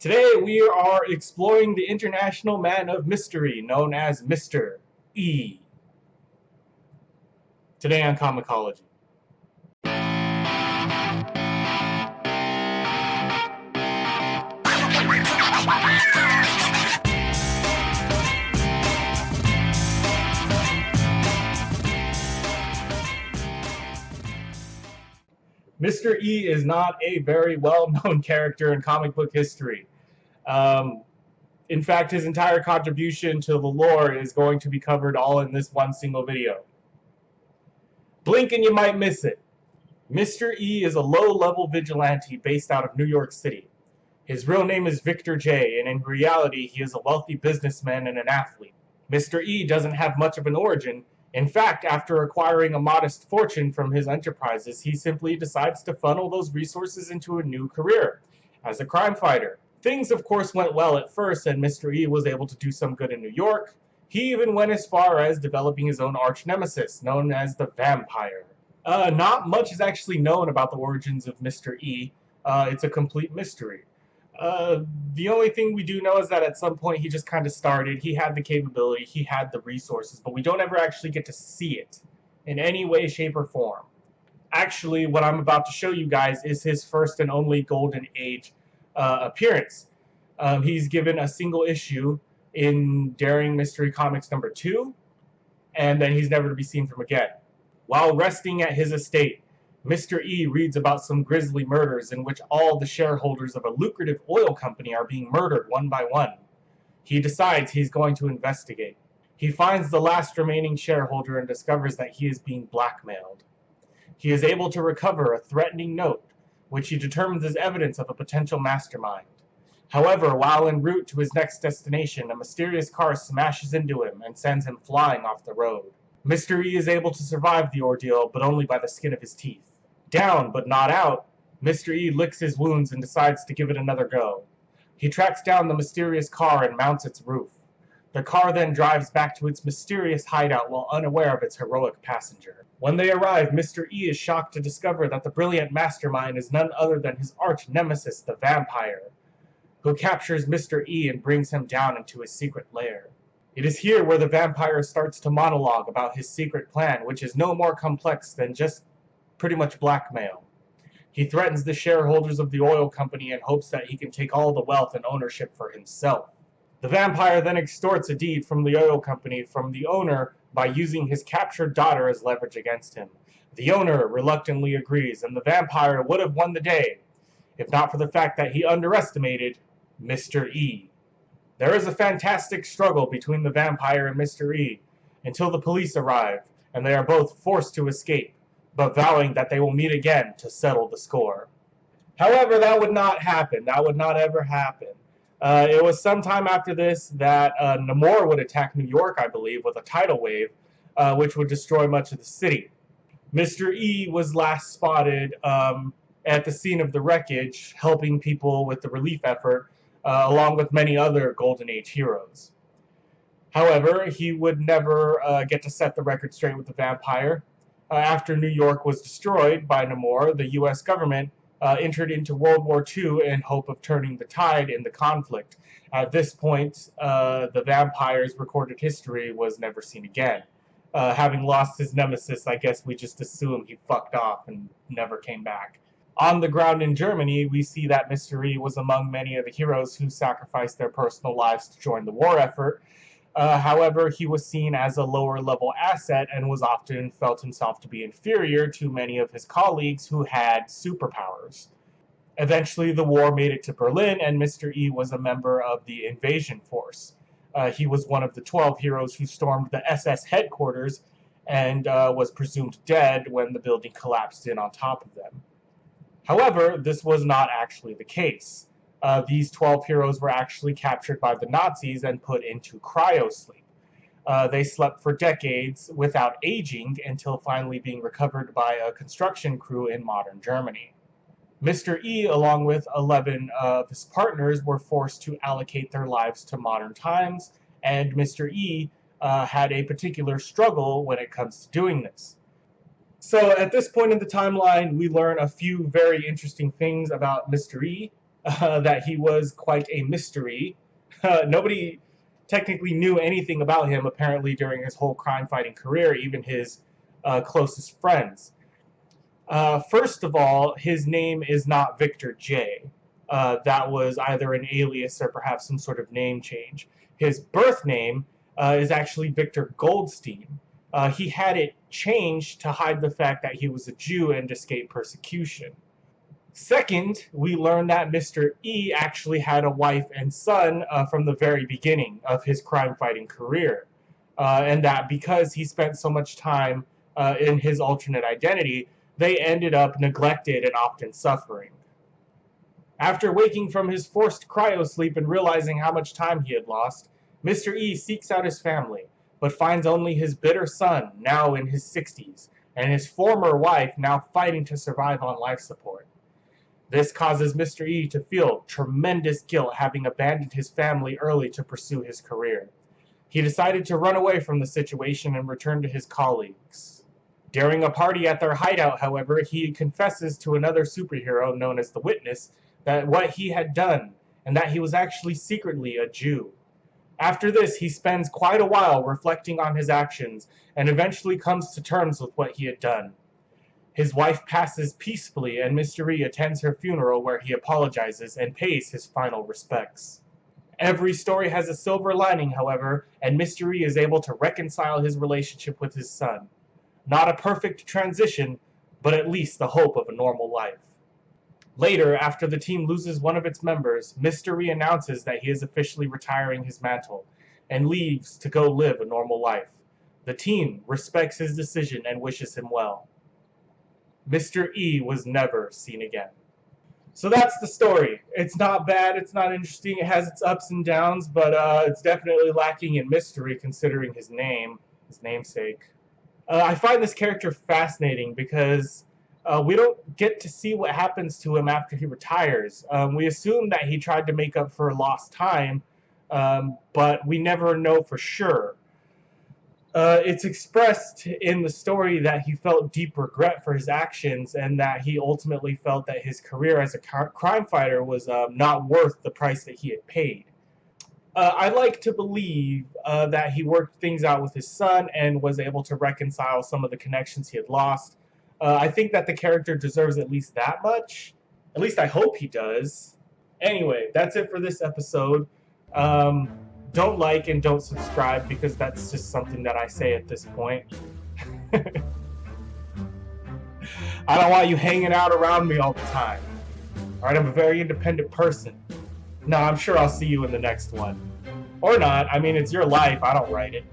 Today we are exploring the international man of mystery known as Mr. E. Today on Comicology. Mr. E is not a very well-known character in comic book history. In fact, his entire contribution to the lore is going to be covered all in this one single video. Blink and you might miss it. Mr. E is a low-level vigilante based out of New York City. His real name is Victor J, and in reality, he is a wealthy businessman and an athlete. Mr. E doesn't have much of an origin. In fact, after acquiring a modest fortune from his enterprises, he simply decides to funnel those resources into a new career as a crime fighter. Things, of course, went well at first, and Mr. E was able to do some good in New York. He even went as far as developing his own arch-nemesis, known as the Vampire. Not much is actually known about the origins of Mr. E. It's a complete mystery. The only thing we do know is that at some point he just kind of started. He had the capability, he had the resources, but we don't ever actually get to see it in any way, shape, or form. Actually, what I'm about to show you guys is his first and only Golden Age appearance. He's given a single issue in Daring Mystery Comics number 2, and then he's never to be seen from again. While resting at his estate, Mr. E reads about some grisly murders in which all the shareholders of a lucrative oil company are being murdered one by one. He decides he's going to investigate. He finds the last remaining shareholder and discovers that he is being blackmailed. He is able to recover a threatening note, which he determines is evidence of a potential mastermind. However, while en route to his next destination, a mysterious car smashes into him and sends him flying off the road. Mr. E is able to survive the ordeal, but only by the skin of his teeth. Down, but not out, Mr. E licks his wounds and decides to give it another go. He tracks down the mysterious car and mounts its roof. The car then drives back to its mysterious hideout while unaware of its heroic passenger. When they arrive, Mr. E is shocked to discover that the brilliant mastermind is none other than his arch-nemesis, the Vampire, who captures Mr. E and brings him down into his secret lair. It is here where the Vampire starts to monologue about his secret plan, which is no more complex than just pretty much blackmail. He threatens the shareholders of the oil company in hopes that he can take all the wealth and ownership for himself. The Vampire then extorts a deed from the oil company from the owner by using his captured daughter as leverage against him. The owner reluctantly agrees, and the Vampire would have won the day, if not for the fact that he underestimated Mr. E. There is a fantastic struggle between the Vampire and Mr. E until the police arrive, and they are both forced to escape, but vowing that they will meet again to settle the score. However, that would not happen. That would not ever happen. It was sometime after this that Namor would attack New York, I believe, with a tidal wave, which would destroy much of the city. Mr. E was last spotted at the scene of the wreckage, helping people with the relief effort, along with many other Golden Age heroes. However, he would never get to set the record straight with the Vampire. After New York was destroyed by Namor, the U.S. government entered into World War II in hope of turning the tide in the conflict. At this point, the Vampire's recorded history was never seen again. Having lost his nemesis, I guess we just assume he fucked off and never came back. On the ground in Germany, we see that Mr. E was among many of the heroes who sacrificed their personal lives to join the war effort. However, he was seen as a lower-level asset and was often felt himself to be inferior to many of his colleagues who had superpowers. Eventually, the war made it to Berlin, and Mr. E was a member of the invasion force. He was one of the 12 heroes who stormed the SS headquarters and was presumed dead when the building collapsed in on top of them. However, this was not actually the case. These 12 heroes were actually captured by the Nazis and put into cryosleep. They slept for decades without aging until finally being recovered by a construction crew in modern Germany. Mr. E, along with 11 of his partners, were forced to allocate their lives to modern times, and Mr. E had a particular struggle when it comes to doing this. So at this point in the timeline, we learn a few very interesting things about Mr. E. that he was quite a mystery. Nobody technically knew anything about him, apparently, during his whole crime-fighting career, even his closest friends. First of all, his name is not Victor J. That was either an alias or perhaps some sort of name change. His birth name is actually Victor Goldstein. He had it changed to hide the fact that he was a Jew and escape persecution. Second, we learn that Mr. E actually had a wife and son from the very beginning of his crime-fighting career, and that because he spent so much time in his alternate identity, they ended up neglected and often suffering. After waking from his forced cryosleep and realizing how much time he had lost, Mr. E seeks out his family, but finds only his bitter son, now in his 60s, and his former wife now fighting to survive on life support. This causes Mr. E to feel tremendous guilt having abandoned his family early to pursue his career. He decided to run away from the situation and return to his colleagues. During a party at their hideout, however, he confesses to another superhero known as the Witness that what he had done, and that he was actually secretly a Jew. After this, he spends quite a while reflecting on his actions and eventually comes to terms with what he had done. His wife passes peacefully, and Mr. E attends her funeral where he apologizes and pays his final respects. Every story has a silver lining, however, and Mr. E is able to reconcile his relationship with his son. Not a perfect transition, but at least the hope of a normal life. Later, after the team loses one of its members, Mr. E announces that he is officially retiring his mantle and leaves to go live a normal life. The team respects his decision and wishes him well. Mr. E was never seen again. So that's the story. It's not bad, it's not interesting, it has its ups and downs, but it's definitely lacking in mystery considering his name, his namesake. I find this character fascinating because we don't get to see what happens to him after he retires. We assume that he tried to make up for lost time, but we never know for sure. It's expressed in the story that he felt deep regret for his actions and that he ultimately felt that his career as a crime fighter was not worth the price that he had paid. I like to believe that he worked things out with his son and was able to reconcile some of the connections he had lost. I think that the character deserves at least that much. At least I hope he does. Anyway, that's it for this episode. Don't like and don't subscribe because that's just something that I say at this point. I don't want you hanging out around me all the time. Alright, I'm a very independent person. No, I'm sure I'll see you in the next one. Or not. I mean, it's your life. I don't write it.